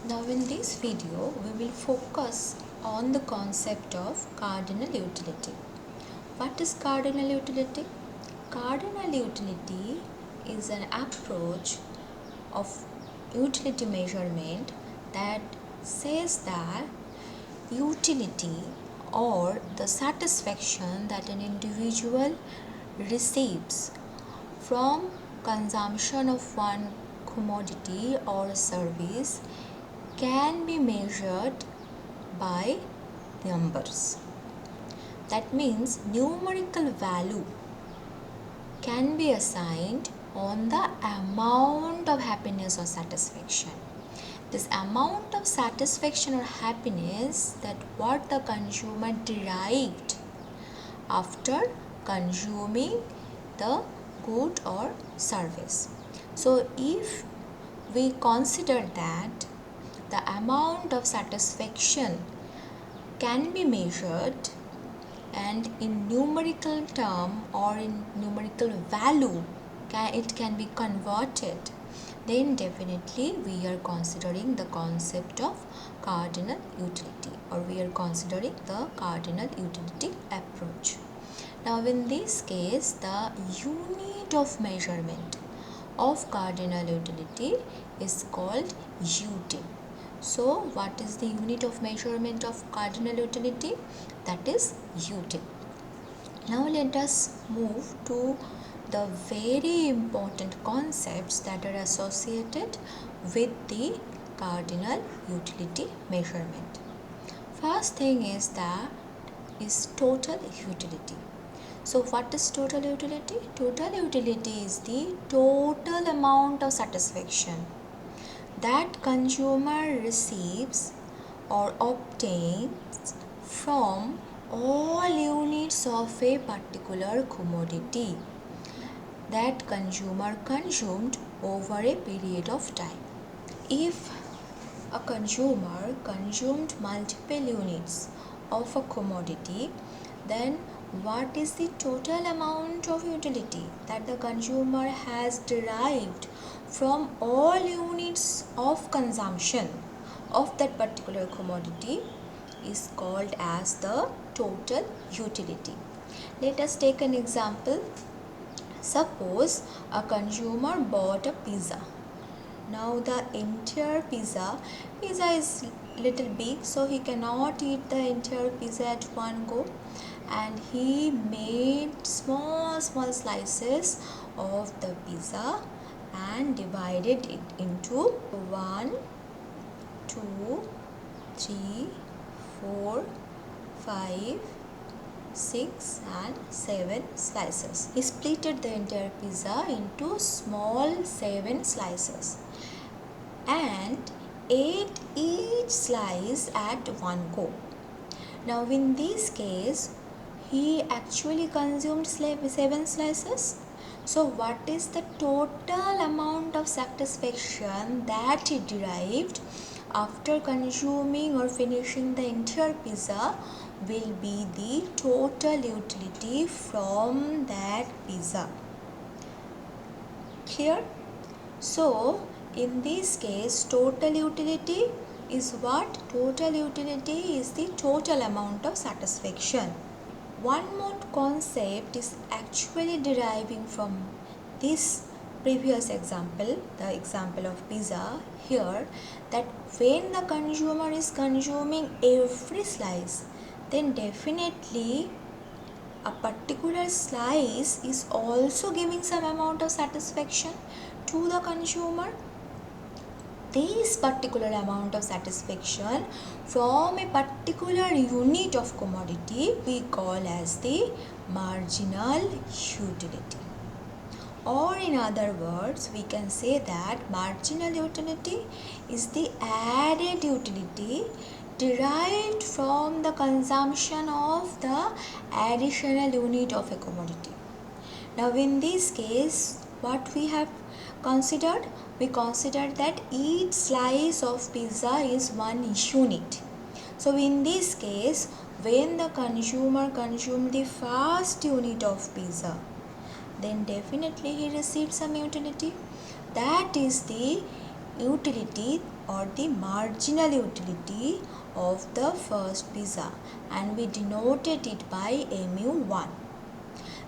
Now in this video, we will focus on the concept of cardinal utility. What is cardinal utility? Cardinal utility is an approach of utility measurement that says that utility or the satisfaction that an individual receives from consumption of one commodity or service can be measured by numbers. That means numerical value can be assigned on the amount of happiness or satisfaction. This amount of satisfaction or happiness that what the consumer derived after consuming the good or service. So if we consider that the amount of satisfaction can be measured and in numerical term or in numerical value it can be converted, then definitely we are considering the concept of cardinal utility, or we are considering the cardinal utility approach. Now in this case, the unit of measurement of cardinal utility is called util. So what is the unit of measurement of cardinal utility? That is util. Now let us move to the very important concepts that are associated with the cardinal utility measurement. First thing is total utility. So what is total utility? Total utility is the total amount of satisfaction that consumer receives or obtains from all units of a particular commodity that consumer consumed over a period of time. If a consumer consumed multiple units of a commodity, then what is the total amount of utility that the consumer has derived from all units of consumption of that particular commodity is called as the total utility. Let us take an example. Suppose a consumer bought a pizza. Now the entire pizza is little big, so he cannot eat the entire pizza at one go, and he made small slices of the pizza and divided it into 1, 2, 3, 4, 5, 6 and 7 slices. He splitted the entire pizza into small 7 slices and ate each slice at one go. Now in this case, he actually consumed 7 slices. So what is the total amount of satisfaction that he derived after consuming or finishing the entire pizza will be the total utility from that pizza. Clear? So in this case, total utility is what? Total utility is the total amount of satisfaction. One more concept is actually deriving from this previous example, the example of pizza here, that when the consumer is consuming every slice, then definitely a particular slice is also giving some amount of satisfaction to the consumer. This particular amount of satisfaction from a particular unit of commodity we call as the marginal utility. Or in other words, we can say that marginal utility is the added utility derived from the consumption of the additional unit of a commodity. Now in this case, what we have considered? We considered that each slice of pizza is one unit. So in this case, when the consumer consumed the first unit of pizza, then definitely he received some utility. That is the utility or the marginal utility of the first pizza, and we denoted it by mu1.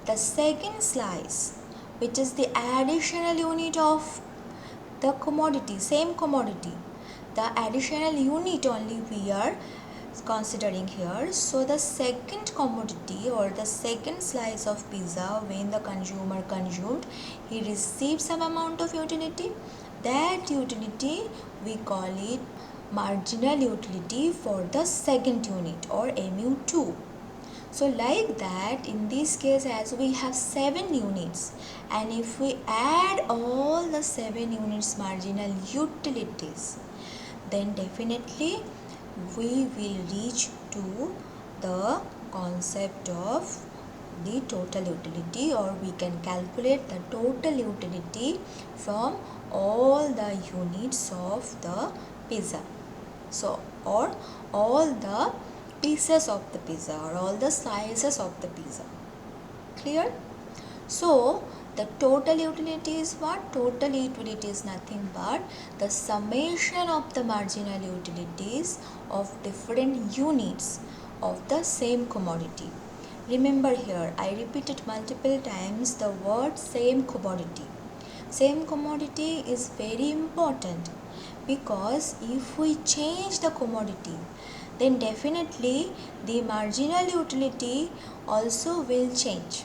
The second slice, which is the additional unit of the commodity, same commodity, the additional unit only we are considering here. So the second commodity or the second slice of pizza, when the consumer consumed, he received some amount of utility. That utility we call it marginal utility for the second unit or mu2. So like that, in this case, as we have 7 units, and if we add all the 7 units marginal utilities, then definitely we will reach to the concept of the total utility, or we can calculate the total utility from all the units of the pizza. So, or all the pieces of the pizza, or all the slices of the pizza. Clear? So the total utility is what? Total utility is nothing but the summation of the marginal utilities of different units of the same commodity. Remember here, I repeated multiple times the word same commodity. Same commodity is very important, because if we change the commodity, then definitely the marginal utility also will change.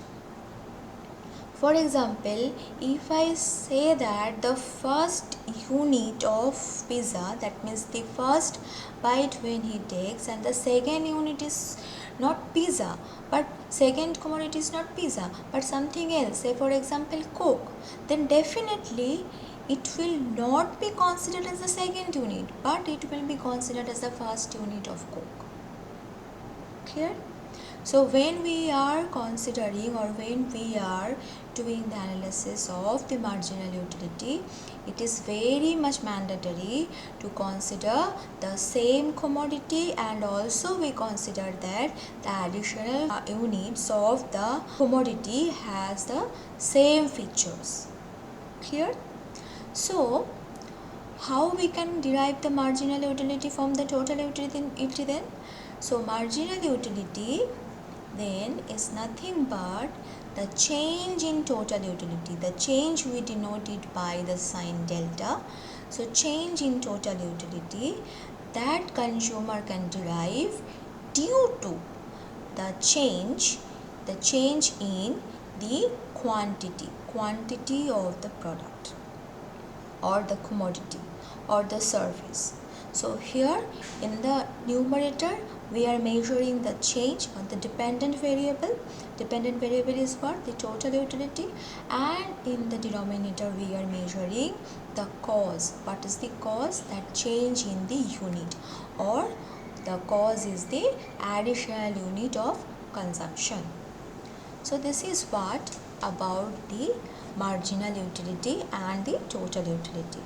For example, if I say that the first unit of pizza, that means the first bite when he takes, and the second unit is not pizza, but second commodity is not pizza but something else, say for example Coke, then definitely it will not be considered as the second unit, but it will be considered as the first unit of Coke. Clear? So when we are considering, or when we are doing the analysis of the marginal utility, it is very much mandatory to consider the same commodity, and also we consider that the additional units of the commodity has the same features. Clear? So how we can derive the marginal utility from the total utility then? So marginal utility then is nothing but the change in total utility. The change we denote it by the sign delta. So change in total utility that consumer can derive due to the change in the quantity of the product, or the commodity, or the service. So here in the numerator we are measuring the change on the dependent variable. Dependent variable is what? The total utility. And in the denominator we are measuring the cause. What is the cause? That change in the unit, or the cause is the additional unit of consumption. So this is what about the marginal utility and the total utility.